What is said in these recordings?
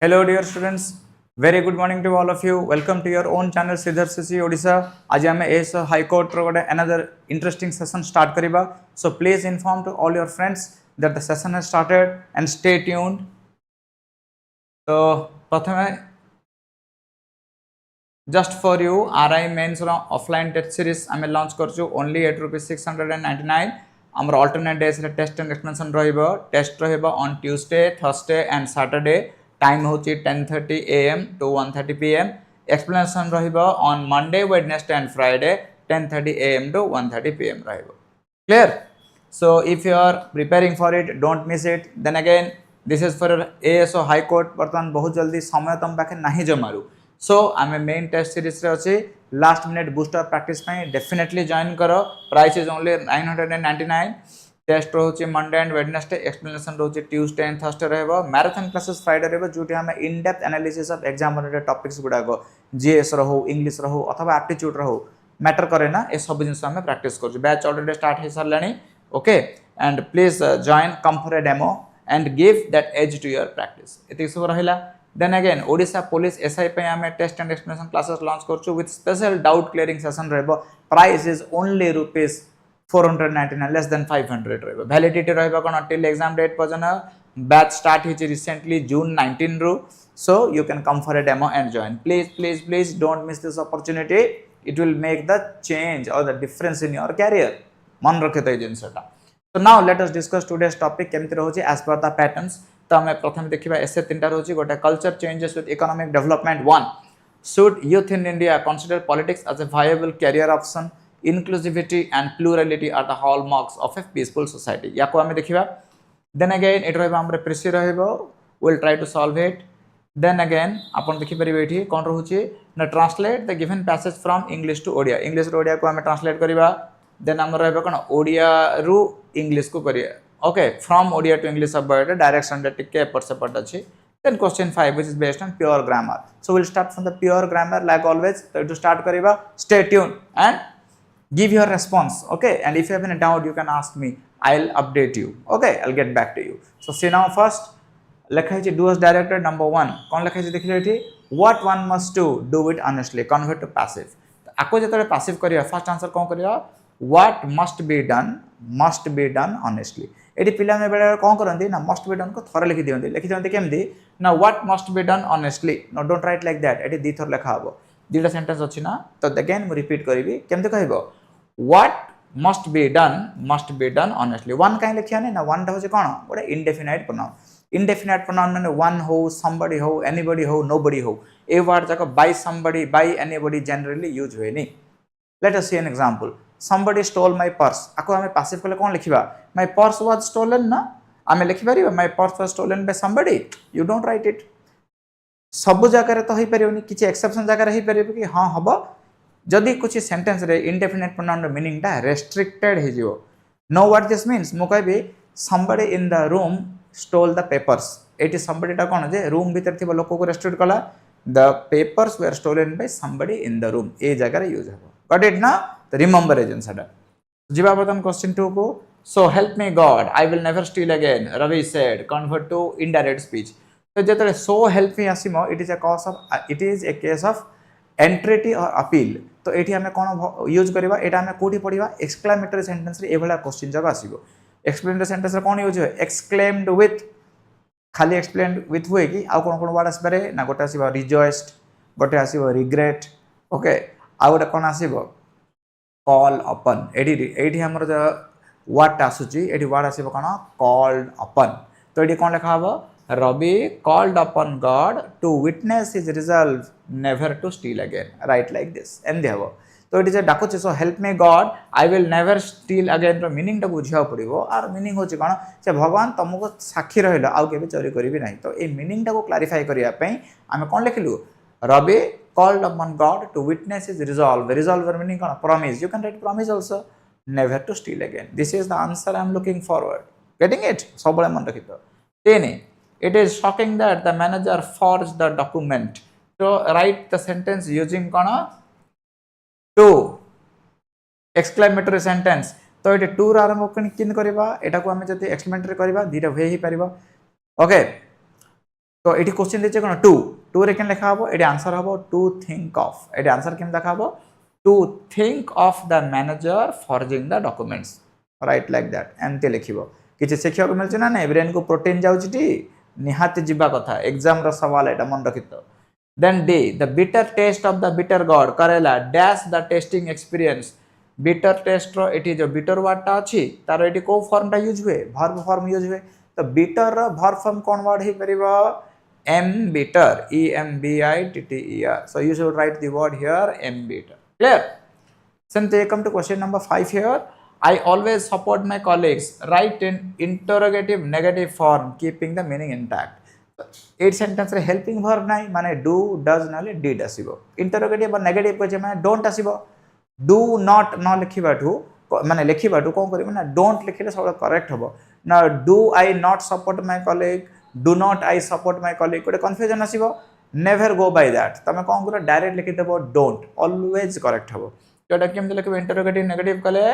Hello dear students, very good morning to all of you. Welcome to your own channel Sreedhar Odisha. आज आम ASO High Court रो गोटे another interesting session start करिबा. So please inform to all your friends that the session has started and stay tuned. So प्रथमे just for you RI mains row offline test series आम launch करछु only at ₹699. आमर alternate days रे test and explanation रहिबो. Test रहिबो on Tuesday, Thursday and Saturday. Time होची 10:30 AM to 1:30 PM. Explanation रहिबो on Monday, Wednesday and Friday 10:30 AM to 1:30 PM रहिबो. Clear? So if you are preparing for it, don't miss it. Then again, this is for ASO High Court. बर्तमान बहुत जल्दी समय तुम पाखे नहीं जमारू. So आम मेन टेस्ट सीरीज रे अछि लास्ट मिनट बूस्टर प्रैक्टिस पई डेफिनेटली जॉइन करो. Price is only 999. टेस्ट रोचे मंडे एंड वेडनेसडे, एक्सप्लेनेशन रोचे ट्यूसडे एंड थर्सडे रहबो. मैराथन क्लासेस फ्राइडे रहबो जोटी हम in depth analysis of exam related topics गुडा को जीएस रहो, इंग्लिश रहो अथवा एप्टीट्यूड रहो मैटर करे ना ए सब जिंस हम प्रैक्टिस करछु. बैच ऑलरेडी स्टार्ट हे सरलानी. Okay and please join come for a demo and give that edge to your practice. एति सब रहिला. Then again Odisha police SI पे हम test and explanation classes launch करछु with special doubt clearing session रहबो. Price is only rupees 499, less than 500 रहबो. Validity रहबो कोन टिल एग्जाम डेट पर्यंत. बैच स्टार्ट हिच recently June 19 row. So you can come for a demo and join. Please don't miss this opportunity. It will make the change or the difference in your career. मन रखे तो जिनसटा. So now let us discuss today's topic केमति रहउची as per the patterns. तो हम प्रथम देखिबा एसे तीनटा रहउची. गोटे culture changes with economic development. 1, should youth in India consider politics as a viable career option? Inclusivity and plurality are the hallmarks of a peaceful society. या को हमें देखिबा. Then again it रहबा हमरे प्रेसी रहबो. We'll try to solve it. Then again अपन देखि परिबे एठी कोन रहउची ना translate the given passage from English to Odia. English रो ओडिया को हमें translate करिबा. Then हमर रहबा कोन ओडिया रु English को करिया. Okay, from Odia to English सबटा direction रे टिके एपर सेपट अछि. Then question 5 which is based on pure grammar. So we'll start from the pure grammar like always. So to start kariba, stay tuned and give your response. Okay, and if you have any doubt you can ask me. I'll update you. Okay, I'll get back to you. So see now first lekha है do as directed. Number 1 कौन lekha है देखिले एठी what one must do it honestly. Convert to passive. आको जतले passive करिया first answer कौन करिया what must be done honestly. एठी पिला में बेले कौन करंदी ना must be done को थोरा लिखि दियंती केमदी ना what must be done honestly. No, don't write like that. एठी दी थोर लेखा हबो. दीटा सेंटेंस अछि ना तो अगेन मु रिपीट करबी केमते कहबो what must be done honestly. One काहे लिखिया नै ना one टा होचे कोन गोटे indefinite pronoun. Indefinite pronoun माने one हो, somebody हो, anybody हो, nobody हो. ए वर्ड जाको by somebody, by anybody generally use होय नै. Let us see an example. Somebody stole my purse. आको हमें passive कले कोन लिखिबा my purse was stolen ना. आमे लिखि परिबा my purse was stolen by somebody. You don't write it. सब जगह रे तो होई परियोनी किछि एक्सेप्शन जगह रे होई परिबो कि हां हबो. जदि कुछ सेंटेंस रे इंडेफिनिट प्रोनाउन रो मीनिंग टा रेस्ट्रिक्टेड हे जिवो. नो व्हाट दिस मींस मु कहबी somebody in the room stole the papers. Eighty somebody टा कोन जे रूम भीतर थिबो लोक को रेस्ट्रिक्ट कला. The papers were stolen by somebody in the room. ए जगह रे यूज हबो. गॉट इट ना. तो रिमेंबर एजन साडा. जिबा बतन क्वेश्चन 2 को. So help me God, I will never steal again. Ravi said. Convert to indirect speech. तो जतले so help me आसीमो it is a case of entreaty or appeal. तो एठी हमें कोन यूज करबा एटा हमें कोठी पढिबा एक्सक्लेमेटरी सेंटेंस रे एभला क्वेश्चन जग आसीबो. Explanatory sentence रे कोन use होय exclaimed with. खाली explained with होय कि आ कोन वर्ड आसबारे ना गोटा आसीबा rejoiced, गोटे आसीबो regret. ओके आ गोटा कोन आसीबो call upon. एठी हमर व्हाट आसुची एठी वर्ड आसीबो कोन called upon. तो एठी कोन लिखा हबो Ravi called upon God to witness his resolve never to steal again. Write like this. एंदी हबो. तो इट इज डाकुचे so help me God I will never steal again रो मीनिंग टा बुझिया पड़िबो. आर मीनिंग होचे कोन से भगवान तुमको साक्षी रहिलो आउ केबे चोरी करिबि नाही. तो ए मीनिंग टा को क्लैरिफाई करिया पई आमे कोन लिखलु Ravi called upon God to witness his resolve. Resolve meaning cone promise. You can write promise also. Never to steal again. This is the answer I am looking forward. Getting it? सबले मन रखितो. 3. It is shocking that the manager forged the document. So write the sentence using kona to exclamatory sentence. तो ये 2 आरंभ किन करिबा एटा को हमें जति एक्सप्लेनेटरी करिबा दीटा होय ही परिबा. ओके तो ये क्वेश्चन देचे कौन टू टू रे केन लिखा हम ये आंसर हम टू थिंक ऑफ ये आंसर केम देखा हम to think of the manager forging the documents right like that एमती लिखिबो किछि शिक्षा को मिलछ ना नै ब्रेन को प्रोटीन जाउछि निहाती जीवा कथा एग्जाम रो सवाल एटा मन रखितो देन डी the bitter taste of the bitter gourd करेला dash the tasting experience bitter taste रो एटी जो बिटर वर्ड टा अछि तार एटी को फॉर्म टा यूज हुए वर्ब फॉर्म यूज हुए तो bitter row verb form cone word hey परिबो embiter embitter so you should write the word here embiter clear since they come to question number 5 here I always support my colleagues write in interrogative negative form keeping the meaning intact 8 sentence रे helping verb নাই মানে do does नाले did आसीबो interrogative और negative को जे माने don't आसीबो do not न लिखिबाठू माने लिखिबाठू कोन करिबो ना don't लिखिले सब करेक्ट हबो ना do I not support my colleague do not I support my colleague कोटे confusion आसीबो never go by that तमे कोन करो डायरेक्ट लिखि देबो don't always correct हबो जोटा केम लिखबो interrogative negative कले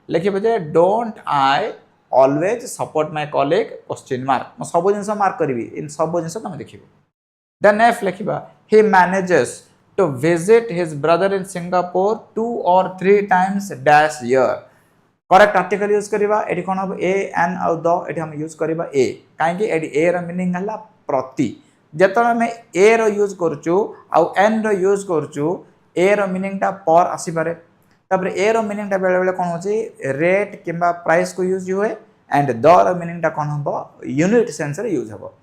लिखिबो जे don't I always support my colleague question mark म सब जिंस मार्क करबी इन सब जिंस तमे देखिबो then F लिखिबा he manages to visit his brother in Singapore 2 or 3 times dash year correct article use करिबा AD कोन अब ए एन आउ the AD हम use करिबा ए काहे कि एडी ए रो मीनिंग हला प्रति जेतले हम ए रो यूज करचू आउ एन रो यूज करचू ए रो मीनिंग ता पर आसी पारे तबरे ए रो मीनिंग ता बेले बेले कोन होची रेट किबा प्राइस को यूज हुए एंड द रो मीनिंग ता कोन हबो यूनिट सेंस रे यूज हबो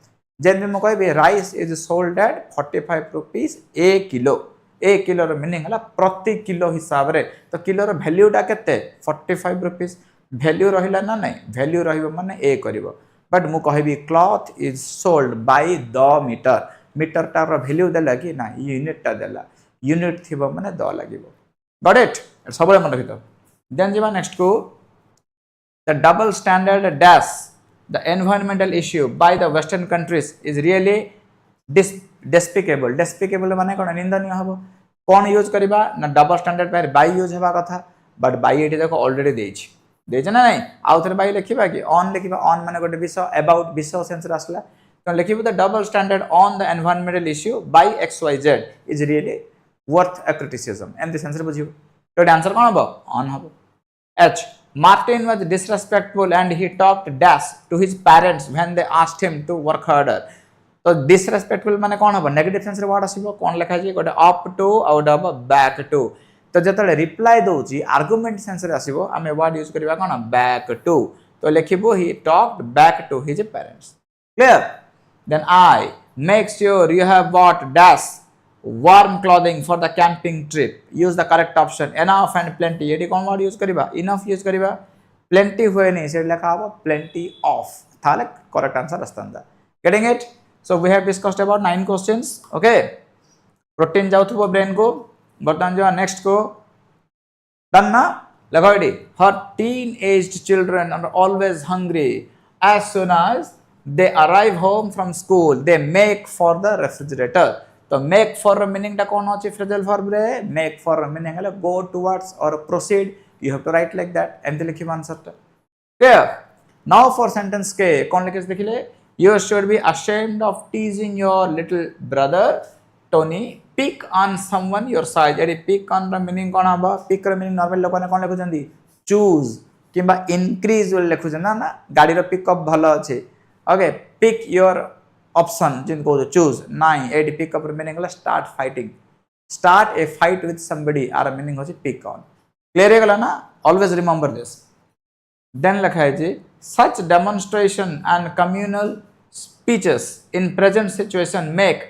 जेन म कहबे rice is sold at 45 rupees a kilo a kilo रो मीनिंग हला प्रति किलो हिसाब रे तो किलो रो वैल्यू टा केते 45 रुपीस वैल्यू रहिला ना नहीं वैल्यू रहिबो माने ए करिवो बट मु कहबी cloth is sold by the metre metre टा रो वैल्यू देला कि ना यूनिट टा देला यूनिट थिबो माने द लागिवो गॉट इट सबले मन रखितो देन जीवा नेक्स्ट को the double standard dash the environmental issue by the western countries is really despicable माने कोन निंदनीय हबो कोन यूज करबा ना डबल स्टैंडर्ड पर बाय यूज हेबा कथा बट बाय एटी देखो ऑलरेडी देछ ना नहीं आउ थरे बाय लिखिबा कि ऑन लिखिबा ऑन माने गोटे विषय अबाउट विषय सेंस रे आसला तो लिखिबो the double standard on the environmental issue by XYZ is really worth a criticism and the sense रे बुझिबो तो आंसर कोन हबो ऑन हबो H Martin was disrespectful and he talked dash to his parents when they asked him to work harder तो disrespectful माने कोन हबो नेगेटिव सेंस रे वर्ड आसीबो कोन लिखा जी गोटे up to out of back to तो जतले रिप्लाई दोची आर्गुमेंट सेंस रे आसीबो हमें वर्ड यूज करबा कोन बैक टू तो लिखिबो he talked back to his parents clear then I make sure you have bought dash warm clothing for the camping trip use the correct option enough and plenty एडी कोन word use करबा enough use करबा plenty होय नै से लिखा हबो plenty of थाले करेक्ट आंसर आस्तंदा getting it so we have discussed about 9 questions okay protein जाउथबो brain को बर्तन जो नेक्स्ट को डन ना लगाइडी her teenaged children are always hungry as soon as they arrive home from school they make for the refrigerator तो make for meaning टा कोन अछि phrasal verb रे make for meaning हला go towards or proceed you have to write like that and लिखिबा answer टा clear now for sentence के कोन लिखे देखिले you should be ashamed of teasing your little brother Tony pick on someone your size एडी pick on रा meaning कोन हबा pick रा meaning नॉर्मल लोक ने कोन लिखु जंदी choose किबा increase बोल लिखु जंदा ना गाड़ी रो पिक अप भलो अछि ओके pick your option जिनको choose नहीं एडी pick up रा meaning हला start fighting start a fight with somebody आर meaning होछि pick on clear हे गला ना always remember this then लिखा है जी such demonstration and communal speeches in present situation make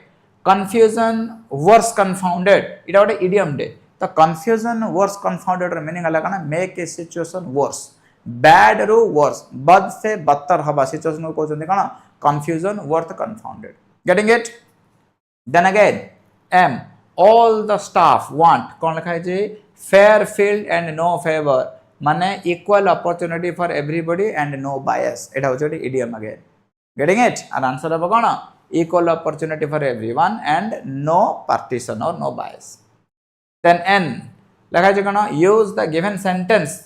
confusion worse confounded इटा गोटे idiom दे तो confusion worse confounded रे meaning हला कना make a situation worse bad row worse बद से बदतर हबा situation को कहउछन कना confusion worse confounded getting it then again M all the staff want कोन लिखा है जी fair field and no favor माने equal opportunity for everybody and no bias Etah होछोटी idiom again getting it and answer हबो कोन equal opportunity for everyone and no partition or no bias then N लिखा है कोन use the given sentence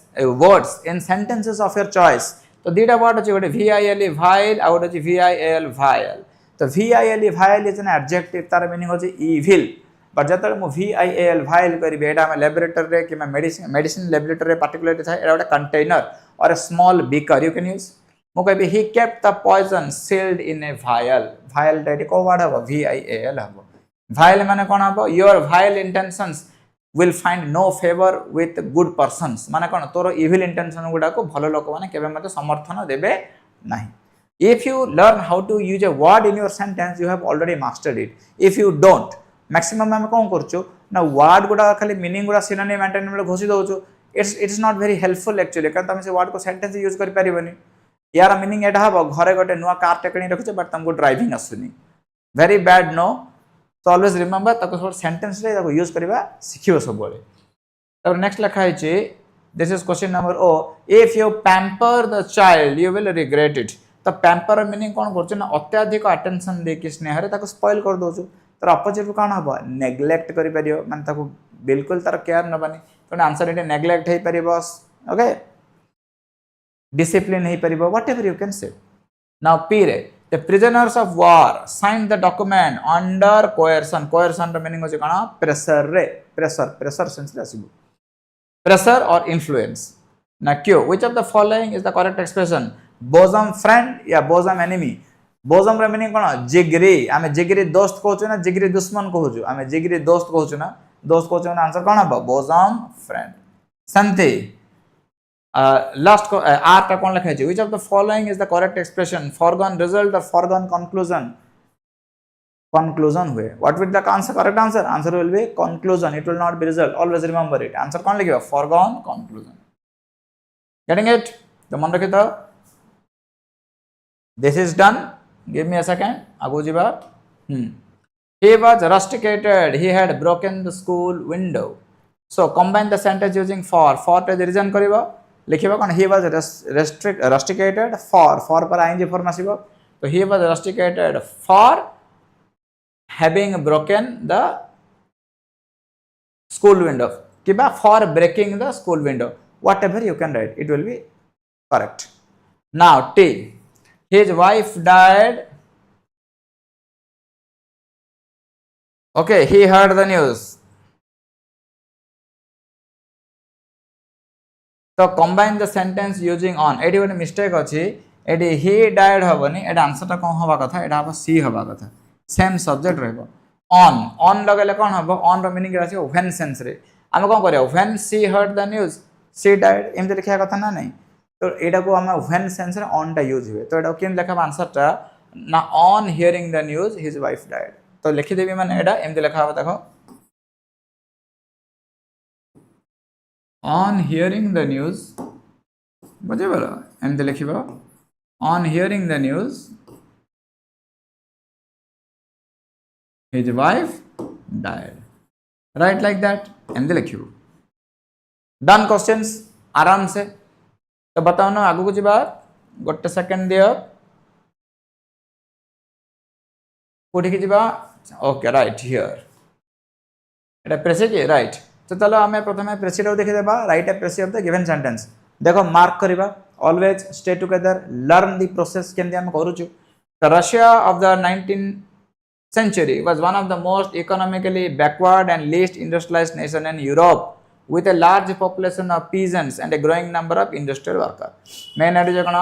words in sentences of your choice तो दीटा word अछि गोटे vil vile आ गोटे अछि vil vial तो VIL vile is an adjective तार meaning होची evil बट जतले मु VIL vile करिबे एटा हम लैबोरेटरी रे कि मेडिसिन लैबोरेटरी रे पार्टिकुलरली थाए एटा कंटेनर और a small beaker you can use मु कहबे he kept the poison sealed in a vial that को वर्ड हबो VIL हबो vile माने कोन हबो your vile intentions will find no favor with good persons माने कोन तोर evil intention गुडा को भलो लोक माने केबे मते समर्थन देबे नाही. If you learn how to use a word in your sentence, you have already mastered it. If you don't, maximum ଆମେ କଣ କରୁଛୁ ନା word गुडा खाली meaning गुडा synonym antonym रे घोषि दउछु. It's not very helpful actually कारण तमे से word को sentence यूज करि परिबनी. यार meaning एटा हबो घरे गोटे नुवा कार टेकणी रखिछ बट तुमको driving आसुनी. Very bad no. So always remember ताको सब sentence रे ताको यूज करबा सिखिबो सब बेले. तब नेक्स्ट लिखा है this is question number O. If you pamper the child, you will regret it. तो पैम्पर मीनिंग कौन कर ना अत्याधिक अटेंशन देकी स्नेह रे ताको स्पॉइल कर दोछु तर अपोजिट कौन हबो नेग्लेक्ट करि परियो माने ताको बिल्कुल तार केयर नबानी तो आंसर इटे नेग्लेक्ट हे परिबो ओके डिसिप्लिन हे परिबो whatever you can say. Now पी रे the prisoners of war sign the document under coercion रो मीनिंग होचे कोन प्रेशर रे प्रेशर सेंस रे आसीबो प्रेशर और इन्फ्लुएंस. ना क्यों which of the following is the correct expression bosom friend या बोजम एनिमी. बोजम रे मीनिंग कोन जिगरी आमे जिगरी दोस्त कहउछु ना जिगरी दुश्मन कहउछु आमे जिगरी दोस्त कहउछु ना दोस्त कहउछु ना आंसर कोन हबो बोजम फ्रेंड. संति लास्ट को आर ता कोन लिखा छै which of the following is the correct expression foregone result or foregone conclusion हुए what will the answer correct answer will be conclusion it will not be result always remember it answer कोन लिखिबो foregone conclusion. Getting it तो मन रखितो. This is done. Give me a second. Agu jiba. He was rusticated. He had broken the school window. So combine the sentence using for. For to the reason kariba. Likhiba kon he was rusticated for par ing form asibo. So he was rusticated for having broken the school window. Kiba for breaking the school window. Whatever you can write, it will be correct. Now T. His wife died. Okay, he heard the news. So combine the sentence using on. Eighty गोटे mistake अच्छी eighty he died हबनी Etah answer टा कोन हबा कथा एटा हबा C हबा कथा same subject रहबो. on लगले कोन हबो on रो मीनिंग रासियो when सेंस रे हम कोन करियो when she heard the news she died एम लिखिया कथा ना नहीं तो एटा को हम when सेंस रे on टा यूज हुए तो एटा केन लेखा आंसर टा ना on hearing the news his wife died तो लिखि देबी माने एटा एम लिखा हो देखो on hearing the news बुझे बोलो M लिखिबो on hearing the news his wife died right like that एम लिखिबो. डन क्वेश्चंस आराम से तो बताओ ना आगु कुछ बात गोटे सेकंड दियो कोठी की जिबा okay right here Etah प्रेसिड right तो चलो हमें प्रथमे प्रेसिड देखि देबा write a precis of the given sentence देखो मार्क करिबा always stay together learn the process केंदे हम करूछु. The Russia of the 19th century was one of the most economically backward and least industrialized nation in Europe with a large population of peasants and a growing number of industrial workers. Main Etah cone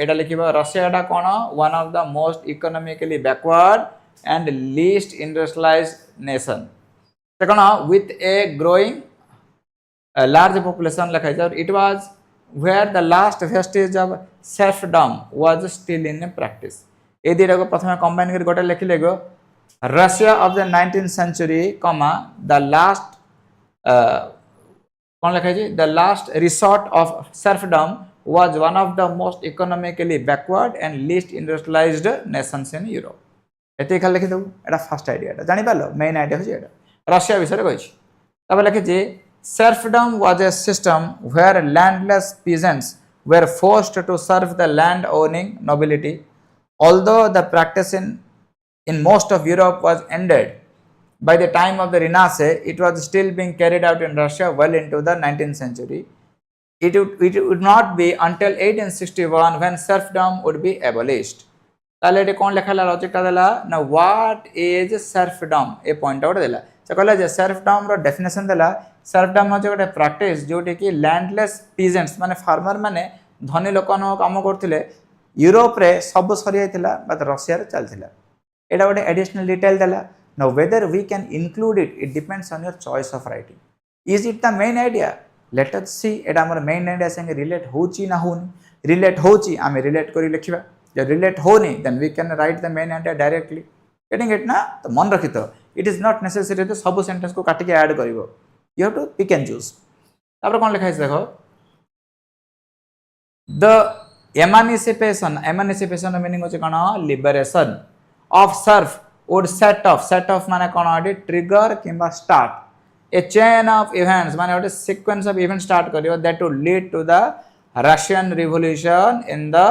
Etah लिखिबा Russia Etah cone one of the most economically backward and least industrialized nation. तो कोन with a growing large population लिखा है it was where the last vestige of serfdom was still in practice. ए दिरा को प्रथमे combine कर गोटे लिखि लेगो Russia of the 19th century, the last the last resort of serfdom was one of the most economically backward and least industrialized nations in Europe. एते खाली लिखि दउ एटा first idea एटा जानि पालो मेन आइडिया हो एटा रशिया विषय रे कहिछि तब लिखि जे serfdom was a system where landless peasants were forced to serve the land owning nobility. Although the practice in most of Europe was ended by the time of the Renaissance, it was still being carried out in Russia well into the 19th century. It would not be until 1861 when serfdom would be abolished. ताले eighty कौन लिखा लॉजिकटा देला ना what is serfdom A point out देला से कहला जे serfdom रो definition देला serfdom हो गोटे प्रैक्टिस जोटी कि लैंडलेस पीजेंट्स माने फार्मर माने धनी लोक काम करथिले यूरोप रे सब सरी आइथिला बट रशिया रे चलथिला एटा गोटे एडिशनल डिटेल देला now whether we can include it depends on your choice of writing is it the main idea let us see एटा हमर मेन आइडिया संगे रिलेट होची ना होनी रिलेट होची आमे रिलेट करी लिखिबा जब रिलेट होनी then we can write the main idea directly getting it ना तो मन रखि तो it is not necessary तो सब सेंटेंस को काटी के add करिवो you have to pick and choose तापर कोन लिखा है देखो the emancipation meaning होची कोन liberation of serf would set off माने कोन अडी ट्रिगर किंबा start a chain of events माने गोटे सीक्वेंस ऑफ इवेंट स्टार्ट करियो that would lead to the Russian revolution in the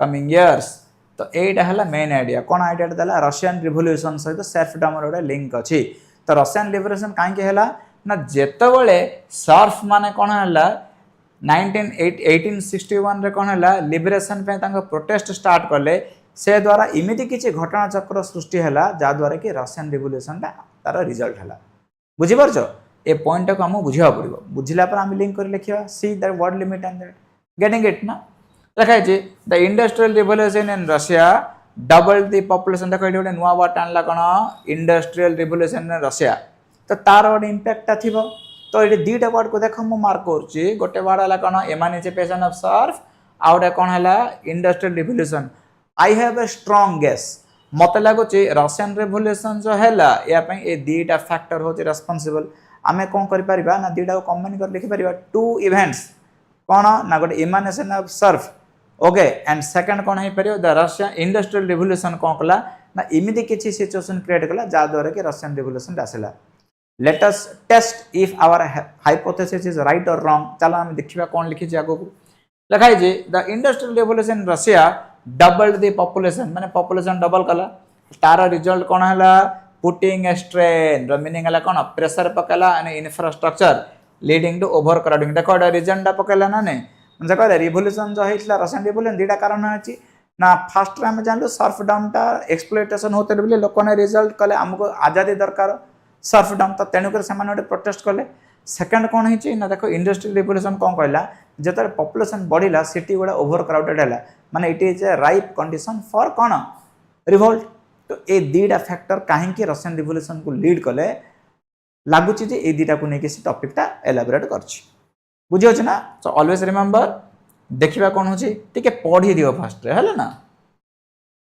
coming years तो एटा हला मेन आइडिया कोन आइडिया दला रशियन रिवोल्यूशन सहित सर्फडम रो लिंक अछि तो रशियन रिवोल्यूशन काहे के हला ना जेतबेले सर्फ माने कोन हला 1861 रे कोन हला लिबरेशन पे तांको प्रोटेस्ट स्टार्ट करले से द्वारा इमिति किछि घटना चक्र सृष्टि हला जा द्वारा कि रशियन रिवोल्यूशन ता तार रिजल्ट हला बुझि परछो ए पॉइंट को हम बुझिया पड़िबो बुझिला पर हम लिंक कर लिखिबा see that word limit and that getting it ना लिखा छै the industrial revolution in Russia double the population देखो एडी नुवा वर्ड आनला कोन इंडस्ट्रियल रिवोल्यूशन इन रशिया तो तार वर्ड इंपैक्ट थिबो तो एडी दीटा वर्ड को देखो हम मार्क करछि गोटे वर्ड हला कोन एमांसिपेशन ऑफ सर्फ आउट कोन हला industrial revolution I have a strong guess मते लागो छि रशियन रिवोल्यूशन जो हैला या पई ए दीटा फैक्टर होछि रिस्पांसिबल आमे कोन करि परिबा ना दीटा को कॉम्बाइन कर लिखि परिबा टू इवेंट्स कोन ना गोटे emancipation of serf okay and second कोन हे परियो द रशियन इंडस्ट्रियल रिवोल्यूशन कोन कला ना इमिति किछि सिचुएशन क्रिएट कला जा द्वारा कि रशियन रिवोल्यूशन आसेला let us test if our hypothesis is right or wrong चलो हम देखिबा कोन लिखि छै आगो लिखाइ जे the industrial revolution in Russia doubled the population माने पॉपुलेशन डबल कला तार रिजल्ट कोन हला पुटिंग ए स्ट्रेन रो मीनिंग हला कोन प्रेशर पकला and infrastructure leading to overcrowding देखो एटा रीजन पकला ना ने देखो रिवोल्यूशन जो हेतला रशियन रिवोल्यूशन दीटा कारण अछि ना फर्स्ट टाइम जानलो सर्फ डाउन टा एक्सप्लॉइटेशन होते बोले लोक ने रिजल्ट कले हमको आजादी दरकार सर्फ डाउन तो तेनु कर समान ओटे प्रोटेस्ट कले सेकंड कोन हिची ना देखो इंडस्ट्रियल रिवोल्यूशन कोन कहला जेतर पॉपुलेशन बढ़िला सिटी गुडा ओवर क्राउडेड हला माने it is A ripe condition for cone revolt तो ए दीटा फैक्टर काहे कि रशियन रिवोल्यूशन को लीड कले लागु छि जे ए दीटा को नै कि टॉपिक टा एलाबोरेट करछि बुझियो छ ना सो ऑलवेज रिमेंबर देखिबा कोन होछि टिके पढी दियो फर्स्ट रे हला ना